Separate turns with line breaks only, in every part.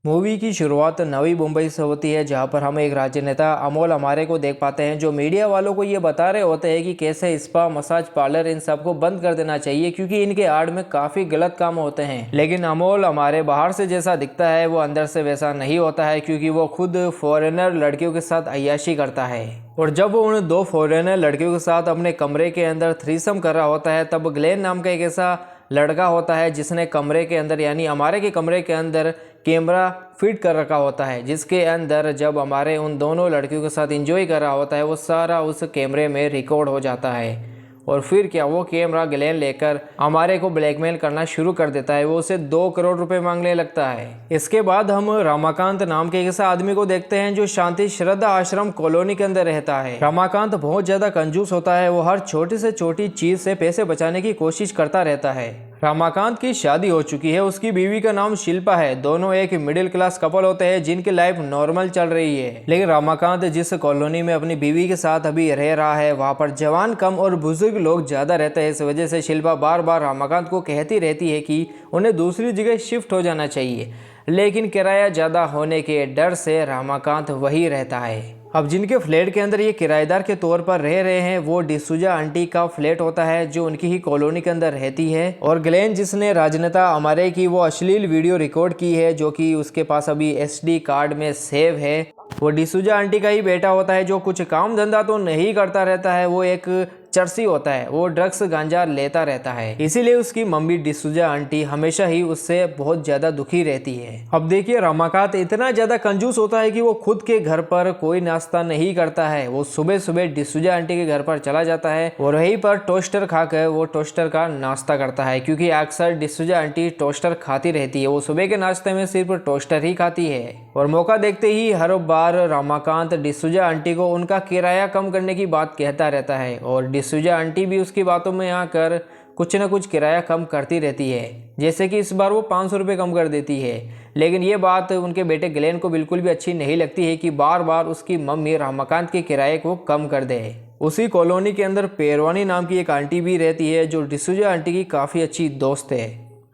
Movie की शुरुआत नवी मुंबई से होती है, जहां पर हम एक राजनेता अमोल अमारे को देख पाते हैं, जो मीडिया वालों को ये बता रहे होते हैं कि कैसे स्पा, मसाज पार्लर इन सबको बंद कर देना चाहिए क्योंकि इनके आड़ में काफ़ी गलत काम होते हैं। लेकिन अमोल अमारे बाहर से जैसा दिखता है वो अंदर से वैसा नहीं होता है, क्योंकि वो खुद फॉरेनर लड़कियों के साथ अय्याशी करता है। और जब वो उन दो फॉरेनर लड़कियों के साथ अपने कमरे के अंदर थ्रीसम कर रहा होता है, तब ग्लेन नाम का एक ऐसा लड़का होता है जिसने कमरे के अंदर यानी हमारे के कमरे के अंदर कैमरा फिट कर रखा होता है, जिसके अंदर जब हमारे उन दोनों लड़कियों के साथ एंजॉय कर रहा होता है वो सारा उस कैमरे में रिकॉर्ड हो जाता है। और फिर क्या, वो कैमरा ग्लेन लेकर हमारे को ब्लैकमेल करना शुरू कर देता है। वो उसे 2 करोड़ रुपए मांगने लगता है। इसके बाद हम रमाकांत नाम के एक ऐसा आदमी को देखते हैं जो शांति श्रद्धा आश्रम कॉलोनी के अंदर रहता है। रमाकांत बहुत ज्यादा कंजूस होता है। वो हर छोटी से छोटी चीज से पैसे बचाने की कोशिश करता रहता है। रमाकांत की शादी हो चुकी है। उसकी बीवी का नाम शिल्पा है। दोनों एक मिडिल क्लास कपल होते हैं जिनकी लाइफ नॉर्मल चल रही है। लेकिन रमाकांत जिस कॉलोनी में अपनी बीवी के साथ अभी रह रहा है, वहाँ पर जवान कम और बुजुर्ग लोग ज्यादा रहते हैं। इस वजह से शिल्पा बार बार रमाकांत को कहती रहती है कि उन्हें दूसरी जगह शिफ्ट हो जाना चाहिए, लेकिन किराया ज्यादा होने के डर से रमाकांत वही रहता है। अब जिनके फ्लैट के अंदर ये किराएदार के तौर पर रह रहे हैं वो डिसूजा आंटी का फ्लैट होता है, जो उनकी ही कॉलोनी के अंदर रहती है। और ग्लेन जिसने राजनेता अमारे की वो अश्लील वीडियो रिकॉर्ड की है, जो कि उसके पास अभी एसडी कार्ड में सेव है, वो डिसूजा आंटी का ही बेटा होता है, जो कुछ काम धंधा तो नहीं करता रहता है। वो एक चर्सी होता है। वो ड्रग्स गांजा लेता रहता है। इसीलिए उसकी मम्मी डिसूजा आंटी हमेशा ही उससे बहुत ज्यादा दुखी रहती है। अब देखिए, रमाकांत इतना ज्यादा कंजूस होता है कि वो खुद के घर पर कोई नाश्ता नहीं करता है। वो सुबह सुबह डिसूजा आंटी के घर पर चला जाता है और वहीं पर टोस्टर खाकर वो टोस्टर का नाश्ता करता है, क्योंकि अक्सर डिसूजा आंटी टोस्टर खाती रहती है। वो सुबह के नाश्ते में सिर्फ टोस्टर ही खाती है। और मौका देखते ही हर बार रमाकांत डिसूजा आंटी को उनका किराया कम करने की बात कहता रहता है, और डिसूजा आंटी भी उसकी बातों में आकर कुछ न कुछ किराया कम करती रहती है। जैसे कि इस बार वो 500 रुपये कम कर देती है। लेकिन ये बात उनके बेटे ग्लेन को बिल्कुल भी अच्छी नहीं लगती है कि बार बार उसकी मम्मी रमाकांत के किराए को कम कर दे। उसी कॉलोनी के अंदर पेरवानी नाम की एक आंटी भी रहती है, जो डिसूजा आंटी की काफ़ी अच्छी दोस्त है।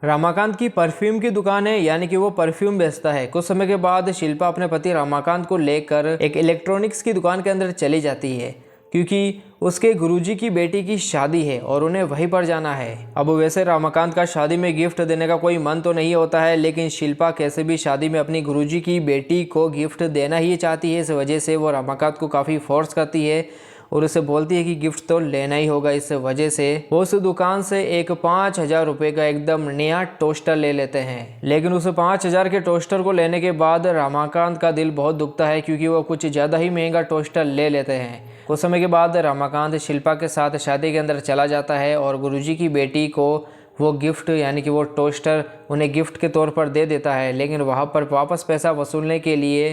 रमाकांत की परफ्यूम की दुकान है, यानी कि वो परफ्यूम बेचता है। कुछ समय के बाद शिल्पा अपने पति रमाकांत को लेकर एक इलेक्ट्रॉनिक्स की दुकान के अंदर चली जाती है, क्योंकि उसके गुरुजी की बेटी की शादी है और उन्हें वहीं पर जाना है। अब वैसे रमाकांत का शादी में गिफ्ट देने का कोई मन तो नहीं होता है, लेकिन शिल्पा कैसे भी शादी में अपनी गुरुजी की बेटी को गिफ्ट देना ही चाहती है। इस वजह से वो रमाकांत को काफ़ी फोर्स करती है और उसे बोलती है कि गिफ्ट तो लेना ही होगा। इस वजह से वो उस दुकान से एक 5,000 रुपये का एकदम नया टोस्टर ले लेते हैं। लेकिन उस 5,000 के टोस्टर को लेने के बाद रमाकांत का दिल बहुत दुखता है, क्योंकि वो कुछ ज़्यादा ही महंगा टोस्टर ले लेते हैं। कुछ समय के बाद रमाकांत शिल्पा के साथ शादी के अंदर चला जाता है और गुरुजी की बेटी को वो गिफ्ट यानी कि वो टोस्टर उन्हें गिफ्ट के तौर पर दे देता है। लेकिन वहाँ पर वापस पैसा वसूलने के लिए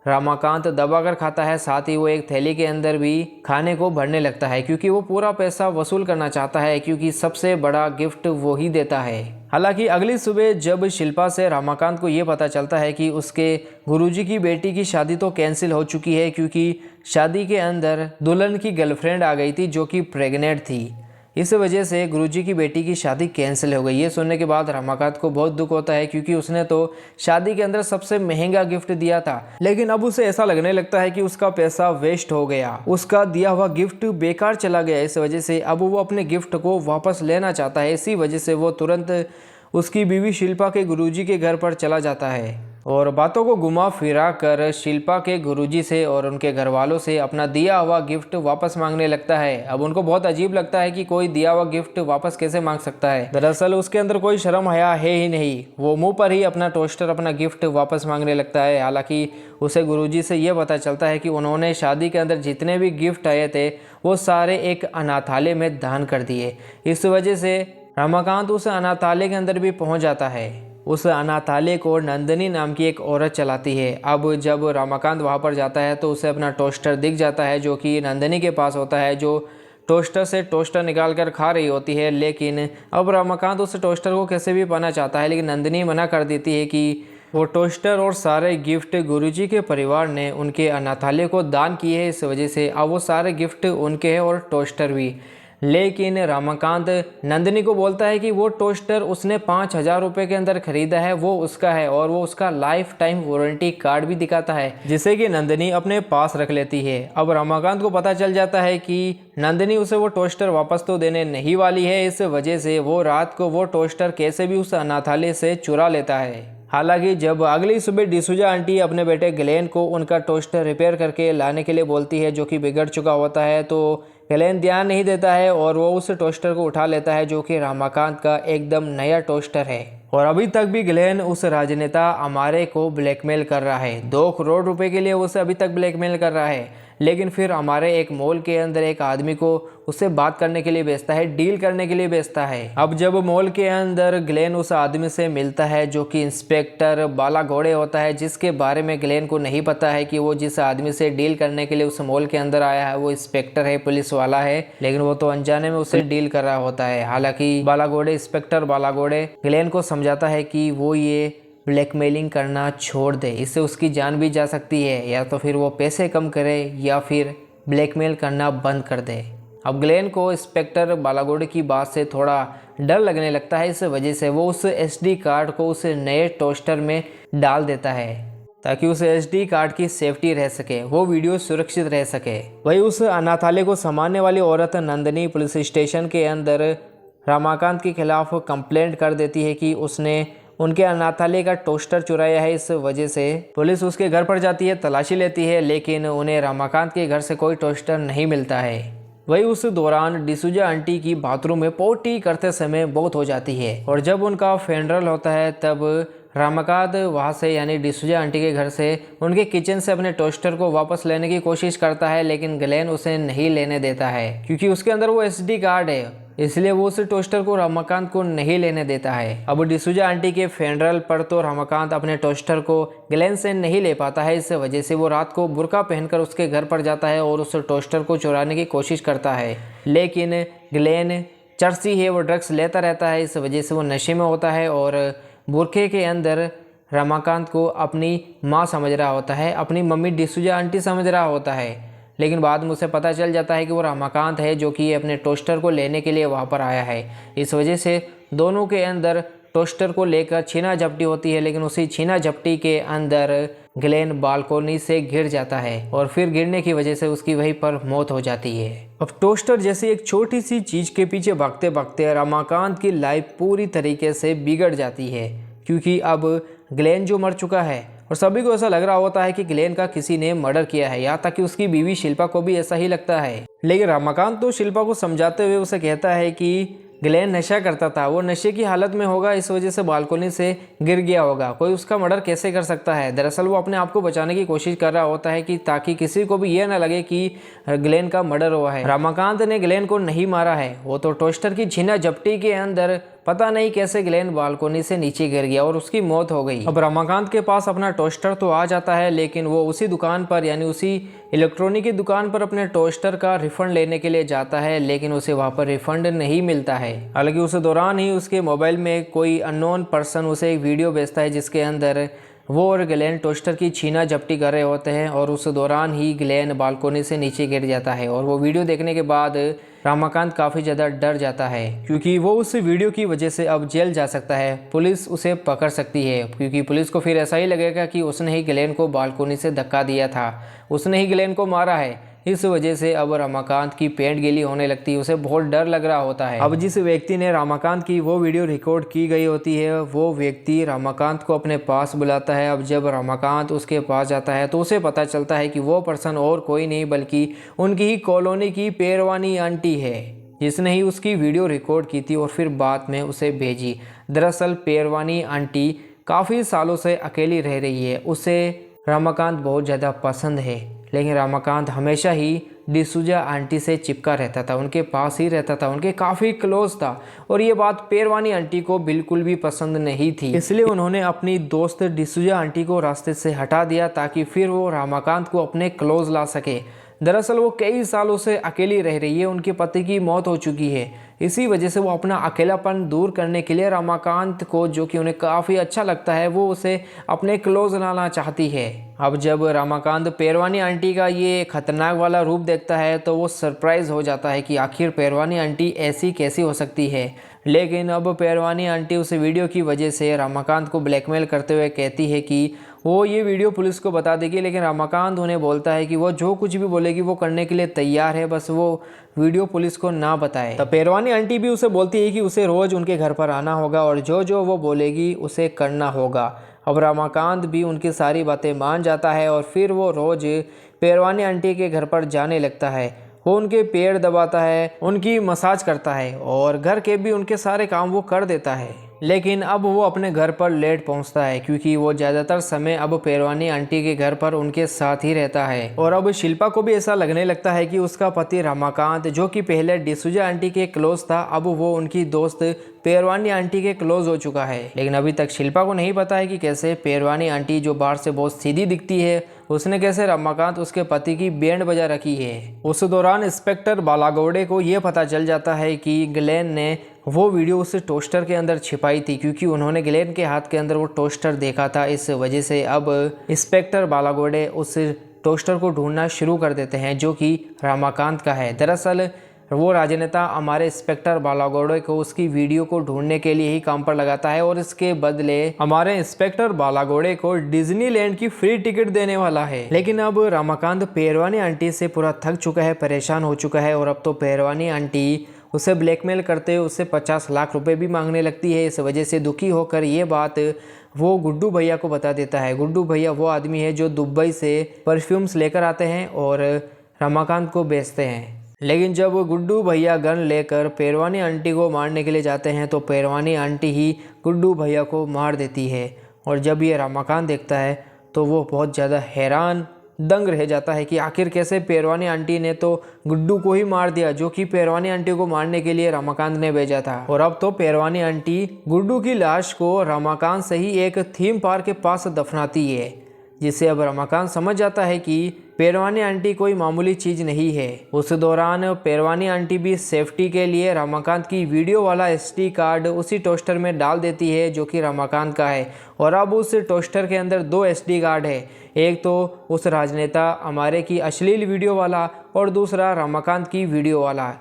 रमाकांत दबाकर खाता है। साथ ही वो एक थैली के अंदर भी खाने को भरने लगता है, क्योंकि वो पूरा पैसा वसूल करना चाहता है, क्योंकि सबसे बड़ा गिफ्ट वो ही देता है। हालांकि अगली सुबह जब शिल्पा से रमाकांत को ये पता चलता है कि उसके गुरुजी की बेटी की शादी तो कैंसिल हो चुकी है, क्योंकि शादी के अंदर दुल्हन की गर्लफ्रेंड आ गई थी जो कि प्रेग्नेंट थी। इस वजह से गुरुजी की बेटी की शादी कैंसिल हो गई। ये सुनने के बाद रमाकांत को बहुत दुख होता है, क्योंकि उसने तो शादी के अंदर सबसे महंगा गिफ्ट दिया था। लेकिन अब उसे ऐसा लगने लगता है कि उसका पैसा वेस्ट हो गया, उसका दिया हुआ गिफ्ट बेकार चला गया। इस वजह से अब वो अपने गिफ्ट को वापस लेना चाहता है। इसी वजह से वो तुरंत उसकी बीवी शिल्पा के गुरुजी के घर पर चला जाता है और बातों को घुमा फिरा कर शिल्पा के गुरुजी से और उनके घर वालों से अपना दिया हुआ गिफ्ट वापस मांगने लगता है। अब उनको बहुत अजीब लगता है कि कोई दिया हुआ गिफ्ट वापस कैसे मांग सकता है। दरअसल उसके अंदर कोई शर्म हया है ही नहीं। वो मुंह पर ही अपना टोस्टर, अपना गिफ्ट वापस मांगने लगता है। हालांकि उसे गुरुजी से ये पता चलता है कि उन्होंने शादी के अंदर जितने भी गिफ्ट आए थे वो सारे एक अनाथालय में दान कर दिए। इस वजह से रमाकांत उस अनाथालय के अंदर भी पहुंच जाता है। उस अनाथालय को नंदिनी नाम की एक औरत चलाती है। अब जब रमाकांत वहां पर जाता है तो उसे अपना टोस्टर दिख जाता है, जो कि नंदिनी के पास होता है, जो टोस्टर से टोस्टर निकाल कर खा रही होती है। लेकिन अब रमाकांत उस टोस्टर को कैसे भी पाना चाहता है, लेकिन नंदिनी मना कर देती है कि वो टोस्टर और सारे गिफ्ट गुरुजी के परिवार ने उनके अनाथालय को दान किए हैं। इस वजह से अब वो सारे गिफ्ट उनके हैं और टोस्टर भी। लेकिन रमाकांत नंदिनी को बोलता है कि वो टोस्टर उसने 5,000 रुपये के अंदर खरीदा है, वो उसका है, और वो उसका लाइफ टाइम वारंटी कार्ड भी दिखाता है, जिसे कि नंदिनी अपने पास रख लेती है। अब रमाकांत को पता चल जाता है कि नंदिनी उसे वो टोस्टर वापस तो देने नहीं वाली है, इस वजह से वो रात को वो टोस्टर कैसे भी उस अनाथालय से चुरा लेता है। हालांकि जब अगली सुबह डिसूजा आंटी अपने बेटे ग्लेन को उनका टोस्टर रिपेयर करके लाने के लिए बोलती है जो कि बिगड़ चुका होता है, तो ग्लेन ध्यान नहीं देता है और वो उस टोस्टर को उठा लेता है जो कि रमाकांत का एकदम नया टोस्टर है। और अभी तक भी ग्लेन उस राजनेता अमारे को ब्लैकमेल कर रहा है, 2 करोड़ रुपए के लिए उसे अभी तक ब्लैकमेल कर रहा है। लेकिन फिर हमारे एक मॉल के अंदर एक आदमी को उससे बात करने के लिए भेजता है, डील करने के लिए भेजता है। अब जब मॉल के अंदर ग्लेन उस आदमी से मिलता है जो कि इंस्पेक्टर बालाघोड़े होता है, जिसके बारे में ग्लेन को नहीं पता है कि वो जिस आदमी से डील करने के लिए उस मॉल के अंदर आया है वो इंस्पेक्टर है, पुलिस वाला है, लेकिन वो तो अनजाने में उससे डील कर रहा होता है। हालांकि बालाघोड़े इंस्पेक्टर बालाघोड़े ग्लेन को समझाता है कि वो ये ब्लैकमेलिंग करना छोड़ दे, इससे उसकी जान भी जा सकती है, या तो फिर वो पैसे कम करे या फिर ब्लैकमेल करना बंद कर दे। अब ग्लेन को इंस्पेक्टर बालाघोड़े की बात से थोड़ा डर लगने लगता है, इस वजह से वो उस SD कार्ड को उस नए टोस्टर में डाल देता है ताकि उस SD कार्ड की सेफ्टी रह सके, वो वीडियो सुरक्षित रह सके। वही उस अनाथालय को संभालने वाली औरत नंदिनी पुलिस स्टेशन के अंदर रमाकांत के खिलाफ कंप्लेंट कर देती है कि उसने उनके अनाथालय का टोस्टर चुराया है। इस वजह से पुलिस उसके घर पर जाती है, तलाशी लेती है, लेकिन उन्हें रमाकांत के घर से कोई टोस्टर नहीं मिलता है। वही उस दौरान डिसूजा आंटी की बाथरूम में पोटी करते समय मौत हो जाती है और जब उनका फेनरल होता है तब रमाकांत वहाँ से यानी डिसूजा आंटी के घर से उनके किचन से अपने टोस्टर को वापस लेने की कोशिश करता है, लेकिन ग्लेन उसे नहीं लेने देता है क्योंकि उसके अंदर वो SD कार्ड है, इसलिए वो उस टोस्टर को रमाकांत को नहीं लेने देता है। अब डिसूजा आंटी के फेनरल पर तो रमाकांत अपने टोस्टर को ग्लेन से नहीं ले पाता है, इस वजह से वो रात को बुर्का पहनकर उसके घर पर जाता है और उस टोस्टर को चुराने की कोशिश करता है, लेकिन ग्लेन चर्सी है, वो ड्रग्स लेता रहता है, इस वजह से वो नशे में होता है और बुरखे के अंदर रमाकांत को अपनी माँ समझ रहा होता है, अपनी मम्मी डिसूजा आंटी समझ रहा होता है, लेकिन बाद में उसे पता चल जाता है कि वो रमाकांत है जो कि अपने टोस्टर को लेने के लिए वहाँ पर आया है। इस वजह से दोनों के अंदर टोस्टर को लेकर छीना झपटी होती है, लेकिन उसी छीना झपटी के अंदर ग्लेन बालकोनी से गिर जाता है और फिर गिरने की वजह से उसकी वहीं पर मौत हो जाती है। अब टोस्टर जैसी एक छोटी सी चीज़ के पीछे भागते भागते रमाकांत की लाइफ पूरी तरीके से बिगड़ जाती है, क्योंकि अब ग्लेन जो मर चुका है और सभी को ऐसा लग रहा होता है कि ग्लेन का किसी ने मर्डर किया है, यहाँ तक कि उसकी बीवी शिल्पा को भी ऐसा ही लगता है। लेकिन रमाकांत तो शिल्पा को समझाते हुए उसे कहता है कि ग्लेन नशा करता था, वो नशे की हालत में होगा, इस वजह से बालकोनी से गिर गया होगा, कोई उसका मर्डर कैसे कर सकता है। दरअसल वो अपने आप को बचाने की कोशिश कर रहा होता है कि ताकि किसी को भी ये ना लगे कि ग्लेन का मर्डर हुआ है। रमाकांत ने ग्लेन को नहीं मारा है, वो तो टोस्टर की छीना झपटी के अंदर पता नहीं कैसे ग्लेन बालकोनी से नीचे गिर गया और उसकी मौत हो गई। अब रमाकांत के पास अपना टोस्टर तो आ जाता है, लेकिन वो उसी दुकान पर यानी उसी इलेक्ट्रॉनिक की दुकान पर अपने टोस्टर का रिफंड लेने के लिए जाता है, लेकिन उसे वहाँ पर रिफंड नहीं मिलता है। हालांकि उस दौरान ही उसके मोबाइल में कोई अननोन पर्सन उसे एक वीडियो भेजता है जिसके अंदर वो और ग्लेन टोस्टर की छीना झपटी कर रहे होते हैं और उस दौरान ही ग्लेन बालकोनी से नीचे गिर जाता है। और वो वीडियो देखने के बाद रमाकांत काफ़ी ज़्यादा डर जाता है, क्योंकि वो उस वीडियो की वजह से अब जेल जा सकता है, पुलिस उसे पकड़ सकती है, क्योंकि पुलिस को फिर ऐसा ही लगेगा कि उसने ही ग्लेन को बालकोनी से धक्का दिया था, उसने ही ग्लेन को मारा है। इस वजह से अब रमाकांत की पेट गीली होने लगती है, उसे बहुत डर लग रहा होता है। अब जिस व्यक्ति ने रमाकांत की वो वीडियो रिकॉर्ड की गई होती है, वो व्यक्ति रमाकांत को अपने पास बुलाता है। अब जब रमाकांत उसके पास जाता है तो उसे पता चलता है कि वो पर्सन और कोई नहीं बल्कि उनकी ही कॉलोनी की पेरवानी आंटी है, जिसने ही उसकी वीडियो रिकॉर्ड की थी और फिर बाद में उसे भेजी। दरअसल पेरवानी आंटी काफ़ी सालों से अकेली रह रही है, उसे रमाकांत बहुत ज़्यादा पसंद है, लेकिन रमाकांत हमेशा ही डिसूजा आंटी से चिपका रहता था, उनके पास ही रहता था, उनके काफ़ी क्लोज था और ये बात पेरवानी आंटी को बिल्कुल भी पसंद नहीं थी। इसलिए उन्होंने अपनी दोस्त डिसूजा आंटी को रास्ते से हटा दिया ताकि फिर वो रमाकांत को अपने क्लोज ला सके। दरअसल वो कई सालों से अकेली रह रही है, उनके पति की मौत हो चुकी है, इसी वजह से वो अपना अकेलापन दूर करने के लिए रमाकांत को, जो कि उन्हें काफ़ी अच्छा लगता है, वो उसे अपने क्लोज लाना चाहती है। अब जब रमाकांत पेरवानी आंटी का ये खतरनाक वाला रूप देखता है तो वो सरप्राइज हो जाता है कि आखिर पेरवानी आंटी ऐसी कैसी हो सकती है। लेकिन अब पेरवानी आंटी उस वीडियो की वजह से रमाकांत को ब्लैकमेल करते हुए कहती है कि वो ये वीडियो पुलिस को बता देगी, लेकिन रमाकांत उन्हें बोलता है कि वो जो कुछ भी बोलेगी वो करने के लिए तैयार है, बस वो वीडियो पुलिस को ना बताए। तब पेरवानी आंटी भी उसे बोलती है कि उसे रोज़ उनके घर पर आना होगा और जो जो वो बोलेगी उसे करना होगा। अब रमाकांत भी उनकी सारी बातें मान जाता है और फिर वो रोज़ पेरवानी आंटी के घर पर जाने लगता है। वो उनके पैर दबाता है, उनकी मसाज करता है और घर के भी उनके सारे काम वो कर देता है। लेकिन अब वो अपने घर पर लेट पहुंचता है क्योंकि वो ज़्यादातर समय अब पेरवानी आंटी के घर पर उनके साथ ही रहता है। और अब शिल्पा को भी ऐसा लगने लगता है कि उसका पति रमाकांत, जो कि पहले डिसूजा आंटी के क्लोज था, अब वो उनकी दोस्त पेरवानी आंटी के क्लोज हो चुका है। लेकिन अभी तक शिल्पा को नहीं पता है कि कैसे पेरवानी आंटी, जो बाहर से बहुत सीधी दिखती है, उसने कैसे रमाकांत उसके पति की बैंड बजा रखी है। उस दौरान इंस्पेक्टर बालागौड़े को यह पता चल जाता है कि ग्लेन ने वो वीडियो उस टोस्टर के अंदर छिपाई थी, क्योंकि उन्होंने ग्लेन के हाथ के अंदर वो टोस्टर देखा था। इस वजह से अब इंस्पेक्टर बालागौड़े उस टोस्टर को ढूंढना शुरू कर देते हैं, जो कि रमाकांत का है। दरअसल वो राजनेता हमारे इंस्पेक्टर बालागौड़े को उसकी वीडियो को ढूंढने के लिए ही काम पर लगाता है और इसके बदले हमारे इंस्पेक्टर बालागौड़े को डिज्नीलैंड की फ्री टिकट देने वाला है। लेकिन अब रमाकांत पेरवानी आंटी से पूरा थक चुका है, परेशान हो चुका है और अब तो पेरवानी आंटी उसे ब्लैकमेल करते हुए उससे 50 लाख रुपए भी मांगने लगती है। इस वजह से दुखी होकर ये बात वो गुड्डू भैया को बता देता है। गुड्डू भैया वो आदमी है जो दुबई से परफ्यूम्स लेकर आते हैं और रमाकांत को बेचते हैं। लेकिन जब गुड्डू भैया गन लेकर पेरवानी आंटी को मारने के लिए जाते हैं तो पेरवानी आंटी ही गुड्डू भैया को मार देती है। और जब ये रमाकांत देखता है तो वो बहुत ज़्यादा हैरान दंग रह जाता है कि आखिर कैसे पेरवानी आंटी ने तो गुड्डू को ही मार दिया, जो कि पेरवानी आंटी को मारने के लिए रमाकांत ने भेजा था। और अब तो पेरवानी आंटी गुड्डू की लाश को रमाकांत से ही एक थीम पार्क के पास दफनाती है, जिससे अब रमाकांत समझ जाता है कि पेरवानी आंटी कोई मामूली चीज़ नहीं है। उस दौरान पेरवानी आंटी भी सेफ्टी के लिए रमाकांत की वीडियो वाला SD कार्ड उसी टोस्टर में डाल देती है, जो कि रमाकांत का है। और अब उस टोस्टर के अंदर 2 SD कार्ड है, एक तो उस राजनेता हमारे की अश्लील वीडियो वाला और दूसरा रमाकांत की वीडियो वाला,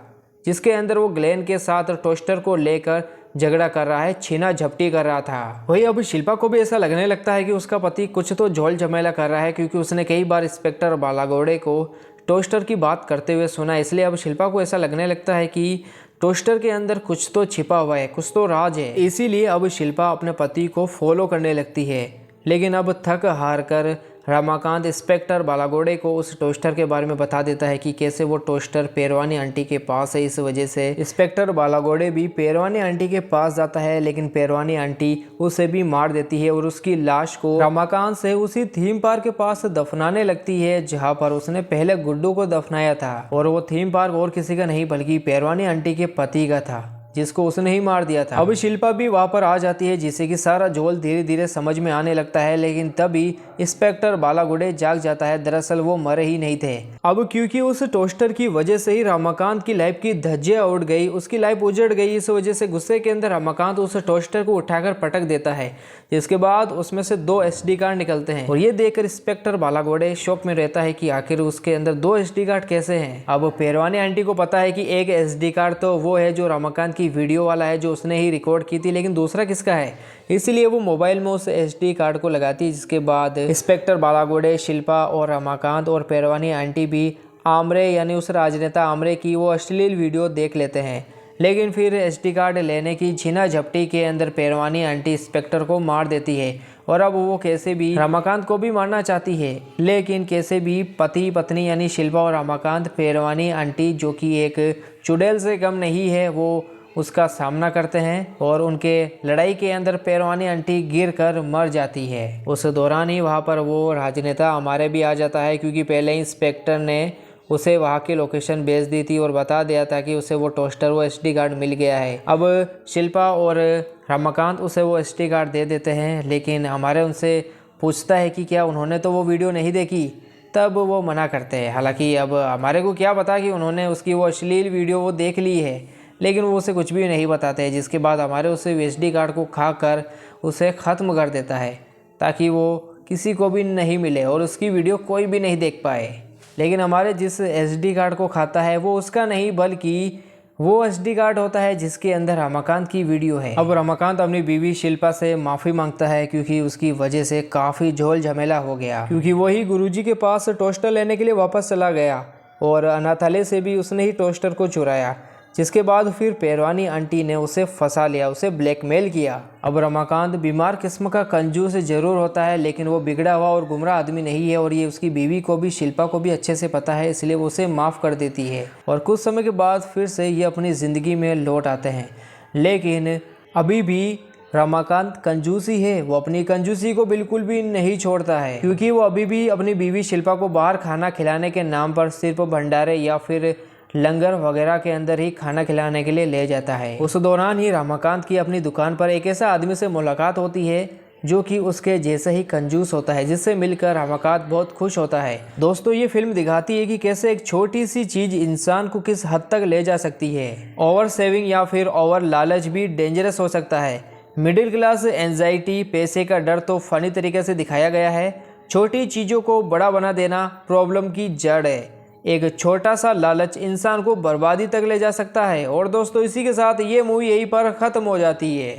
जिसके अंदर वो ग्लेन के साथ टोस्टर को लेकर झगड़ा कर रहा है, छीना झपटी कर रहा था। वही अब शिल्पा को भी ऐसा लगने लगता है कि उसका पति कुछ तो झोल झमेला कर रहा है, क्योंकि उसने कई बार इंस्पेक्टर बालागौड़े को टोस्टर की बात करते हुए सुना। इसलिए अब शिल्पा को ऐसा लगने लगता है कि टोस्टर के अंदर कुछ तो छिपा हुआ है, कुछ तो राज है। इसीलिए अब शिल्पा अपने पति को फॉलो करने लगती है। लेकिन अब थक हार कर रमाकांत इंस्पेक्टर बालागौड़े को उस टोस्टर के बारे में बता देता है कि कैसे वो टोस्टर पेरवानी आंटी के पास है। इस वजह से इंस्पेक्टर बालागौड़े भी पेरवानी आंटी के पास जाता है, लेकिन पेरवानी आंटी उसे भी मार देती है और उसकी लाश को रमाकांत से उसी थीम पार्क के पास दफनाने लगती है, जहाँ पर उसने पहले गुड्डू को दफनाया था। और वो थीम पार्क और किसी का नहीं बल्कि पेरवानी आंटी के पति का था, जिसको उसने ही मार दिया था। अब शिल्पा भी वहां पर आ जाती है, जिससे कि सारा झोल धीरे धीरे समझ में आने लगता है। लेकिन तभी इंस्पेक्टर बालागौड़े जाग जाता है। दरअसल वो मरे ही नहीं थे। अब क्योंकि उस टोस्टर की वजह से ही रमाकांत की लाइफ की धज्जियां उड़ गई, उसकी लाइफ उजड़ गई। इस वजह से गुस्से के अंदर रमाकांत उस टोस्टर को उठाकर पटक देता है, जिसके बाद उसमें से 2 SD कार्ड निकलते हैं। और ये देखकर इंस्पेक्टर बालागौड़े शॉक में रहता है कि आखिर उसके अंदर 2 SD कार्ड कैसे हैं। अब पेरवानी आंटी को पता है कि एक SD कार्ड तो वो है जो रमाकांत की वीडियो वाला है, जो उसने ही रिकॉर्ड की थी, लेकिन दूसरा किसका है। इसलिए वो मोबाइल में उस SD कार्ड को लगाती है। जिसके बाद इंस्पेक्टर बालागौड़े, शिल्पा और रमाकांत और पेरवानी आंटी भी आमरे यानी उस राजनेता आमरे की वो अश्लील वीडियो देख लेते हैं। लेकिन फिर SD कार्ड लेने की छीना झपटी के अंदर पेरवानी आंटी इंस्पेक्टर को मार देती है। और अब वो कैसे भी रमाकांत को भी मारना चाहती है, लेकिन कैसे भी पति पत्नी यानी शिल्पा और रमाकांत पेरवानी आंटी, जो कि एक चुड़ैल से कम नहीं है, वो उसका सामना करते हैं और उनके लड़ाई के अंदर पेरवानी आंटी गिरकर मर जाती है। उस दौरान ही वहाँ पर वो राजनेता हमारे भी आ जाता है, क्योंकि पहले इंस्पेक्टर ने उसे वहाँ की लोकेशन भेज दी थी और बता दिया था कि उसे वो टोस्टर वो SD कार्ड मिल गया है। अब शिल्पा और रमाकांत उसे वो SD कार्ड दे देते हैं, लेकिन हमारे उनसे पूछता है कि क्या उन्होंने तो वो वीडियो नहीं देखी। तब वो मना करते हैं। हालांकि अब हमारे को क्या पता कि उन्होंने उसकी वो अश्लील वीडियो वो देख ली है, लेकिन वो उसे कुछ भी नहीं बताते हैं, जिसके बाद हमारे उसे एसडी कार्ड को खाकर उसे ख़त्म कर देता है ताकि वो किसी को भी नहीं मिले और उसकी वीडियो कोई भी नहीं देख पाए। लेकिन हमारे जिस एसडी कार्ड को खाता है वो उसका नहीं बल्कि वो एसडी कार्ड होता है जिसके अंदर रमाकांत की वीडियो है। अब रमाकांत अपनी बीवी शिल्पा से माफ़ी मांगता है क्योंकि उसकी वजह से काफ़ी झोल झमेला हो गया, क्योंकि वही गुरुजी के पास टोस्टर लेने के लिए वापस चला गया और अनाथालय से भी उसने ही टोस्टर को चुराया, जिसके बाद फिर पेरवानी आंटी ने उसे फंसा लिया, उसे ब्लैकमेल किया। अब रमाकांत बीमार किस्म का कंजूस ज़रूर होता है, लेकिन वो बिगड़ा हुआ और गुमराह आदमी नहीं है और ये उसकी बीवी को भी, शिल्पा को भी अच्छे से पता है, इसलिए वो उसे माफ़ कर देती है और कुछ समय के बाद फिर से ये अपनी ज़िंदगी में लौट आते हैं। लेकिन अभी भी रमाकांत कंजूस ही है, वो अपनी कंजूसी को बिल्कुल भी नहीं छोड़ता है, क्योंकि वो अभी भी अपनी बीवी शिल्पा को बाहर खाना खिलाने के नाम पर सिर्फ भंडारे या फिर लंगर वगैरह के अंदर ही खाना खिलाने के लिए ले जाता है। उस दौरान ही रमाकांत की अपनी दुकान पर एक ऐसा आदमी से मुलाकात होती है जो कि उसके जैसे ही कंजूस होता है, जिससे मिलकर रमाकांत बहुत खुश होता है। दोस्तों, ये फिल्म दिखाती है कि कैसे एक छोटी सी चीज़ इंसान को किस हद तक ले जा सकती है। ओवर सेविंग या फिर ओवर लालच भी डेंजरस हो सकता है। मिडिल क्लास एंजाइटी, पैसे का डर तो फनी तरीके से दिखाया गया है। छोटी चीज़ों को बड़ा बना देना प्रॉब्लम की जड़ है। एक छोटा सा लालच इंसान को बर्बादी तक ले जा सकता है। और दोस्तों, इसी के साथ ये मूवी यहीं पर ख़त्म हो जाती है।